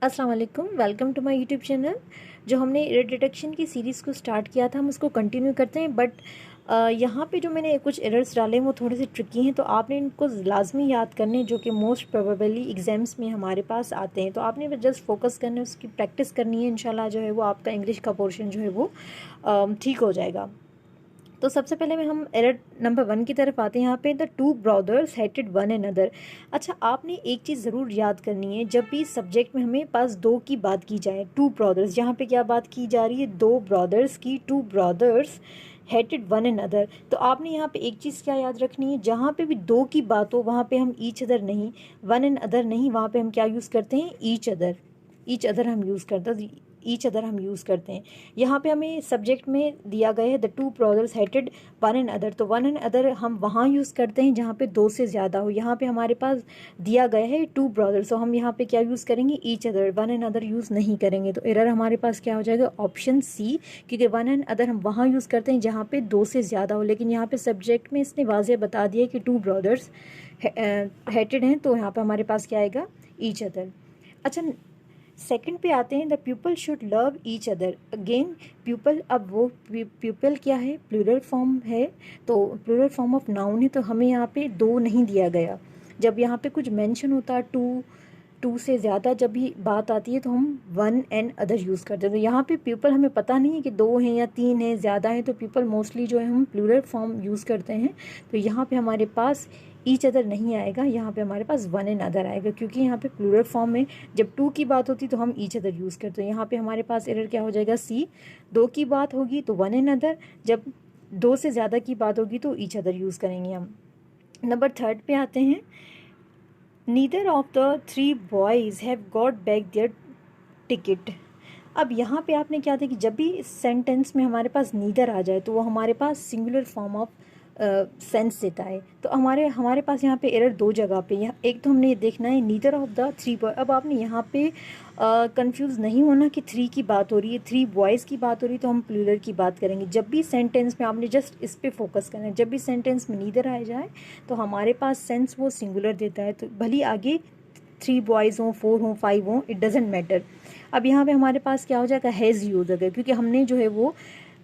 अस्सलाम वालेकुम, welcome to my YouTube channel. जो हमने एरर डिटेक्शन की सीरीज़ को स्टार्ट किया था हम उसको कंटिन्यू करते हैं। बट यहाँ पे जो मैंने कुछ एरर्स डाले हैं वो थोड़े से ट्रिकी हैं, तो आपने इनको लाजमी याद करने, जो कि मोस्ट प्रोबेबली एग्जाम्स में हमारे पास आते हैं। तो आपने बस जस्ट फोकस करना है, उसकी प्रैक्टिस करनी है। इंशाल्लाह जो है वो आपका इंग्लिश का पोर्शन जो है वो ठीक हो जाएगा। तो सबसे पहले में हम एरर नंबर 1 की तरफ आते हैं। यहाँ पे the two brothers hated one another. अच्छा, आपने एक चीज़ ज़रूर याद करनी है, जब भी सब्जेक्ट में हमें पास दो की बात की जाए, टू ब्रदर्स, यहाँ पे क्या बात की जा रही है, दो ब्रदर्स की, two brothers hated one another. तो आपने यहाँ पे एक चीज़ क्या याद रखनी है, जहाँ पे भी दो की बात हो वहाँ पे हम ईच अदर नहीं, वन एंड अदर नहीं, वहाँ पे हम क्या यूज़ करते हैं, ईच अदर। ईच अदर हम यूज़ करते हैं, ईच अदर हम यूज़ करते हैं। यहाँ पे हमें सब्जेक्ट में दिया गया है the two brothers hated one and other, तो वन एंड अदर हम वहाँ यूज़ करते हैं जहाँ पे दो से ज़्यादा हो। यहाँ पे हमारे पास दिया गया है टू ब्रदर्स, तो हम यहाँ पे क्या यूज़ करेंगे, each other, one and other use नहीं करेंगे। तो एरर हमारे पास क्या हो जाएगा, ऑप्शन सी, क्योंकि वन एंड अदर हम वहाँ यूज़ करते हैं जहाँ पे दो से ज़्यादा हो। लेकिन यहाँ पे सब्जेक्ट में इसने वाज़ेह बता दिया कि टू ब्रदर्स हेटेड हैं, तो यहाँ पर हमारे पास क्या आएगा, ईच अदर। अच्छा, सेकंड पे आते हैं, the people should love each other. Again people, अब वो पीपल क्या है, प्लूरल फॉर्म है, तो प्लूरल फॉर्म ऑफ नाउन है, तो हमें यहाँ पे दो नहीं दिया गया। जब यहाँ पे कुछ मेंशन होता है टू से ज़्यादा जब भी बात आती है तो हम वन एंड अदर यूज़ करते हैं। तो यहाँ पे पीपल हमें पता नहीं है कि दो हैं या तीन हैं, ज़्यादा हैं, तो पीपल मोस्टली जो है हम प्लूरल फॉर्म यूज़ करते हैं। तो यहाँ पे हमारे पास ईच अदर नहीं आएगा, यहाँ पे हमारे पास वन एंड अदर आएगा, क्योंकि यहाँ पे प्लूरल फॉर्म में जब टू की बात होती तो हम ईच अदर यूज़ करते हैं। यहाँ पे हमारे पास एरर क्या हो जाएगा, सी, दो की बात होगी तो वन एंड अदर, जब दो से ज़्यादा की बात होगी तो ईच अदर यूज़ करेंगे हम। नंबर थर्ड पे आते हैं, neither of the three boys have got back their ticket. अब यहाँ पे आपने क्या था कि जब भी इस सेंटेंस में हमारे पास नीदर आ जाए तो वो हमारे पास सिंगुलर फॉर्म ऑफ सेंस देता है। तो हमारे पास यहाँ पे एरर दो जगह पे, यहाँ एक तो हमने ये देखना है neither of the three boy. अब आपने यहाँ पे कंफ्यूज नहीं होना कि थ्री की बात हो रही है, थ्री बॉयज़ की बात हो रही है, तो हम प्लूरल की बात करेंगे। जब भी सेंटेंस में आपने जस्ट इस पे फोकस करना है, जब भी सेंटेंस में नीदर आ जाए तो हमारे पास सेंस वो सिंगुलर देता है। तो भली आगे थ्री बॉयज़ हों, फोर हों, फाइव हों, इट डजेंट मैटर। अब यहाँ पे हमारे पास क्या हो जाएगा, हैज़ यूज़ हो गया, क्योंकि हमने जो है वो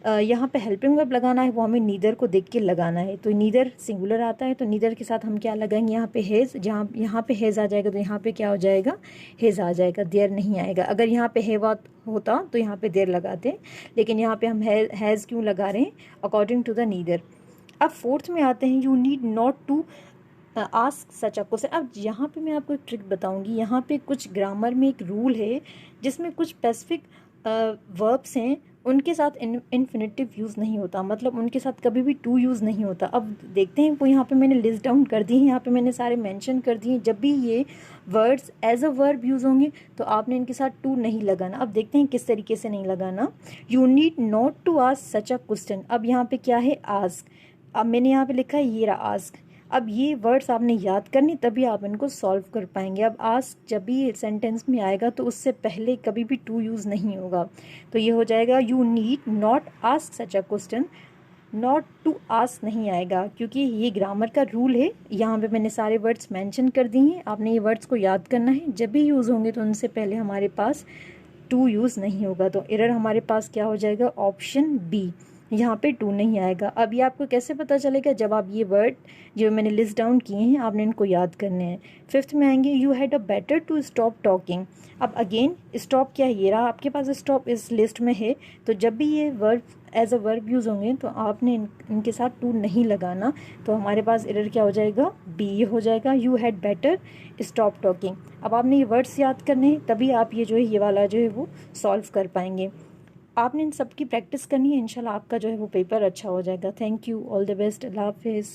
यहाँ पे हेल्पिंग वर्ब लगाना है, वो हमें नीदर को देख के लगाना है। तो नीदर सिंगुलर आता है, तो नीदर के साथ हम क्या लगाएंगे, यहाँ पे हैज़, जहाँ यहाँ पे हैज़ आ जाएगा तो यहाँ पे क्या हो जाएगा, हैज़ आ जाएगा, देयर नहीं आएगा। अगर यहाँ पे हैव होता तो यहाँ पे देयर लगाते, लेकिन यहाँ पे हम हैज़ क्यों लगा रहे हैं, अकॉर्डिंग टू द नीदर। अब फोर्थ में आते हैं, you need not to ask such a question. अब यहाँ पे मैं आपको एक ट्रिक बताऊंगी। यहाँ पे कुछ ग्रामर में एक रूल है जिसमें कुछ स्पेसिफिक वर्ब्स हैं, उनके साथ इन्फिनेटिव यूज़ नहीं होता, मतलब उनके साथ कभी भी टू यूज़ नहीं होता। अब देखते हैं, वो यहाँ पे मैंने लिस्ट डाउन कर दी है, यहाँ पे मैंने सारे मेंशन कर दिए। जब भी ये words as a verb use होंगे तो आपने इनके साथ टू नहीं लगाना। अब देखते हैं किस तरीके से नहीं लगाना। You need not to ask such a question. अब यहाँ पे क्या है, आस्क। अब मैंने यहाँ पे लिखा है ये रहा आस्क। अब ये वर्ड्स आपने याद करनी, तभी आप इनको सॉल्व कर पाएंगे। अब आस्क जब भी सेंटेंस में आएगा तो उससे पहले कभी भी टू यूज़ नहीं होगा, तो ये हो जाएगा you need not ask such a question. Not to ask नहीं आएगा, क्योंकि ये ग्रामर का रूल है। यहाँ पे मैंने सारे वर्ड्स मेंशन कर दिए हैं, आपने ये वर्ड्स को याद करना है। जब भी यूज़ होंगे तो उनसे पहले हमारे पास टू यूज़ नहीं होगा। तो एरर हमारे पास क्या हो जाएगा, ऑप्शन बी, यहाँ पे टू नहीं आएगा। अब ये आपको कैसे पता चलेगा, जब आप ये वर्ड जो मैंने लिस्ट डाउन किए हैं आपने इनको याद करने हैं। फिफ्थ में आएंगे, you had a better to stop talking. अब अगेन स्टॉप क्या है, ये रहा आपके पास स्टॉप इस लिस्ट में है। तो जब भी ये word as a verb use होंगे तो आपने इनके साथ टू नहीं लगाना। तो हमारे पास एरर क्या हो जाएगा, बी, ये हो जाएगा you had better stop talking. अब आपने ये वर्ड्स याद करने हैं, तभी आप ये जो है ये वाला जो है वो सॉल्व कर पाएंगे। आपने इन सब की प्रैक्टिस करनी है, इंशाल्लाह आपका जो है वो पेपर अच्छा हो जाएगा। Thank you, all the best, अल्लाह हाफिज़।